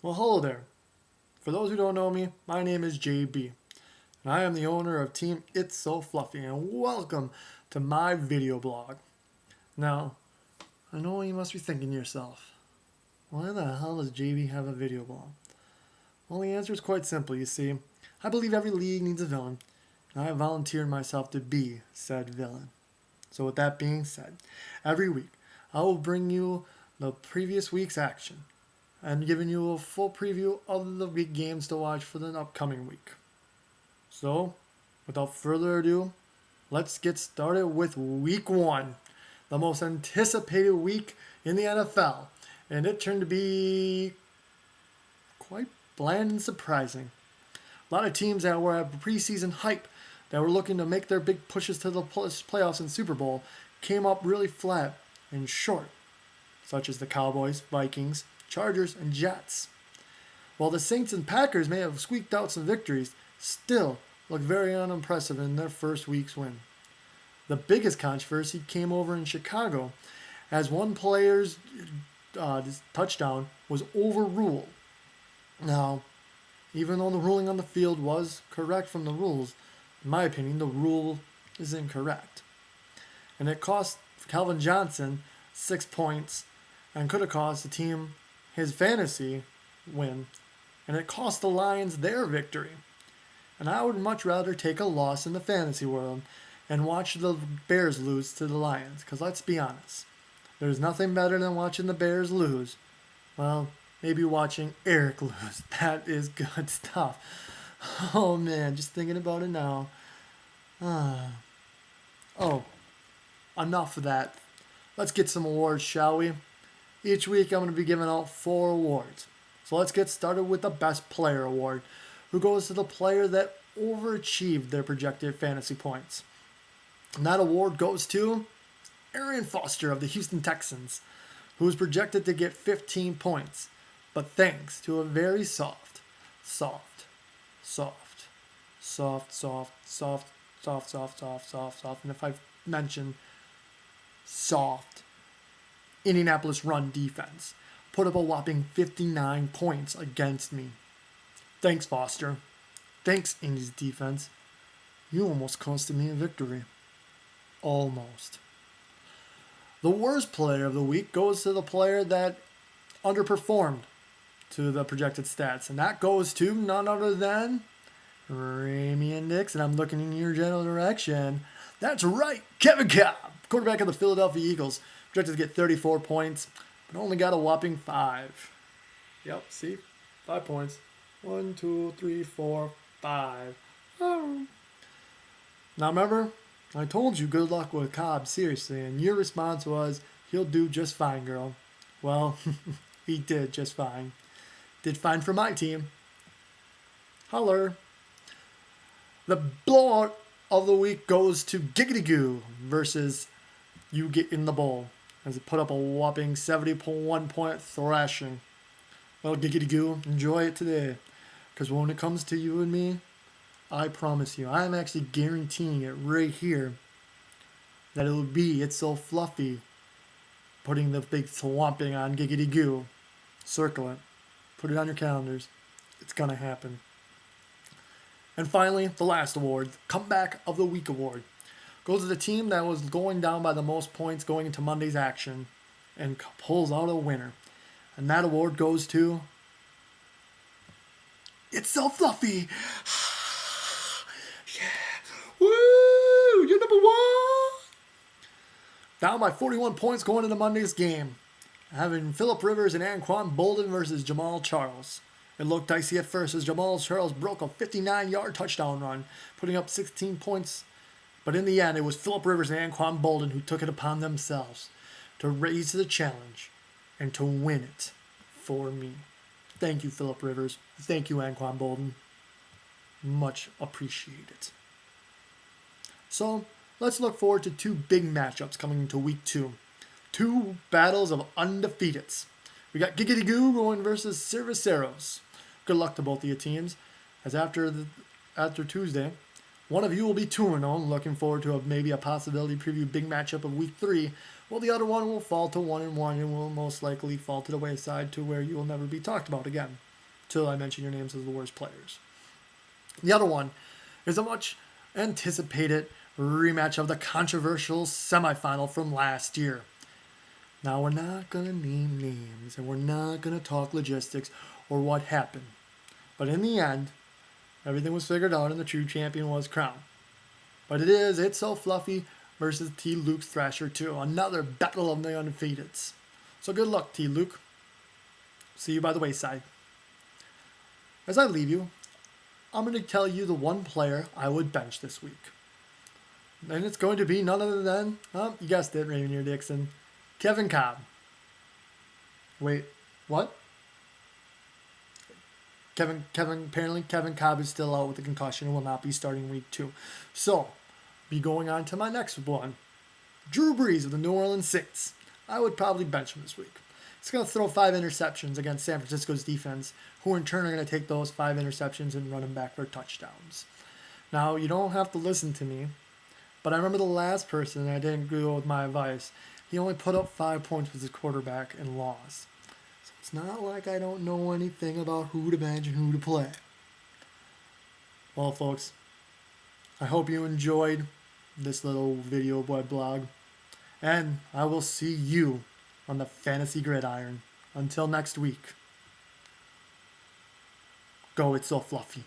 Well, hello there. For those who don't know me, my name is JB, and I am the owner of Team It's So Fluffy, and welcome to my video blog. Now, I know you must be thinking to yourself, why the hell does JB have a video blog? Well, the answer is quite simple, you see. I believe every league needs a villain, and I have volunteered myself to be said villain. So with that being said, every week I will bring you the previous week's action and giving you a full preview of the week games to watch for the upcoming week. So, without further ado, let's get started with week 1, the most anticipated week in the NFL, and it turned to be quite bland and surprising. A lot of teams that were at preseason hype, that were looking to make their big pushes to the playoffs and Super Bowl, came up really flat and short, such as the Cowboys, Vikings, Chargers, and Jets. While the Saints and Packers may have squeaked out some victories, still look very unimpressive in their first week's win. The biggest controversy came over in Chicago as one player's touchdown was overruled. Now, even though the ruling on the field was correct from the rules, in my opinion, the rule is incorrect. And it cost Calvin Johnson 6 points and could have cost the team his fantasy win, and it cost the Lions their victory. And I would much rather take a loss in the fantasy world and watch the Bears lose to the Lions, because let's be honest, there's nothing better than watching the Bears lose. Well, maybe watching Eric lose. That is good stuff. Oh man, just thinking about it now. Oh, enough of that. Let's get some awards, shall we? Each week I'm going to be giving out 4 awards. So let's get started with the Best Player Award, who goes to the player that overachieved their projected fantasy points. And that award goes to Arian Foster of the Houston Texans, who was projected to get 15 points, but thanks to a very soft, and if I mention soft, Indianapolis run defense put up a whopping 59 points against me. Thanks, Foster. Thanks, Indy's defense. You almost costed me a victory. Almost. The worst player of the week goes to the player that underperformed to the projected stats, and that goes to none other than Raminar Dixons. I'm looking in your general direction. That's right, Kevin Cobb, quarterback of the Philadelphia Eagles, projected to get 34 points, but only got a whopping 5. Yep, see? 5 points. 1, 2, 3, 4, 5. Oh. Now remember, I told you good luck with Cobb, seriously, and your response was, he'll do just fine, girl. Well, he did just fine. Did fine for my team. Holler. The blowout of the week goes to Giggity Goo versus You Get in the Bowl, as it put up a whopping 71 point thrashing. Well, Giggity Goo, enjoy it today, because when it comes to you and me, I promise you, I am actually guaranteeing it right here that it will be It's So Fluffy putting the big swamping on Giggity Goo. Circle it. Put it on your calendars. It's gonna happen. And finally, the last award, Comeback of the Week award, goes to the team that was going down by the most points going into Monday's action and pulls out a winner. And that award goes to It's So Fluffy. Yeah. Woo! You're number 1. Down by 41 points going into Monday's game, having Phillip Rivers and Anquan Bolden versus Jamal Charles. It looked dicey at first as Jamal Charles broke a 59-yard touchdown run, putting up 16 points. But in the end, it was Phillip Rivers and Anquan Bolden who took it upon themselves to raise the challenge and to win it for me. Thank you, Phillip Rivers. Thank you, Anquan Bolden. Much appreciated. So, let's look forward to 2 big matchups coming into week 2. 2 battles of undefeateds. We got Giggity Goo going versus Cerveceros. Good luck to both of your teams, as after Tuesday, one of you will be 2-0, looking forward to maybe a possibility preview big matchup of week 3, while the other one will fall to 1-1 and will most likely fall to the wayside to where you will never be talked about again. till I mention your names as the worst players. The other one is a much anticipated rematch of the controversial semifinal from last year. Now, we're not going to name names and we're not going to talk logistics or what happened. But in the end, everything was figured out and the true champion was crowned. But it is It's So Fluffy versus T. Luke's Thrasher 2. Another battle of the undefeateds. So good luck, T. Luke. See you by the wayside. As I leave you, I'm going to tell you the one player I would bench this week. And it's going to be none other than, you guessed it, Raminar Dixon, Kevin Cobb. Wait, what? Apparently Kevin Cobb is still out with a concussion and will not be starting week 2. So, be going on to my next one. Drew Brees of the New Orleans Saints. I would probably bench him this week. He's going to throw 5 interceptions against San Francisco's defense, who in turn are going to take those 5 interceptions and run them back for touchdowns. Now, you don't have to listen to me, but I remember the last person, and I didn't go with my advice. He only put up 5 points with his quarterback and lost. So it's not like I don't know anything about who to bench and who to play. Well, folks, I hope you enjoyed this little video web blog, and I will see you on the Fantasy Gridiron. Until next week, go It's So Fluffy.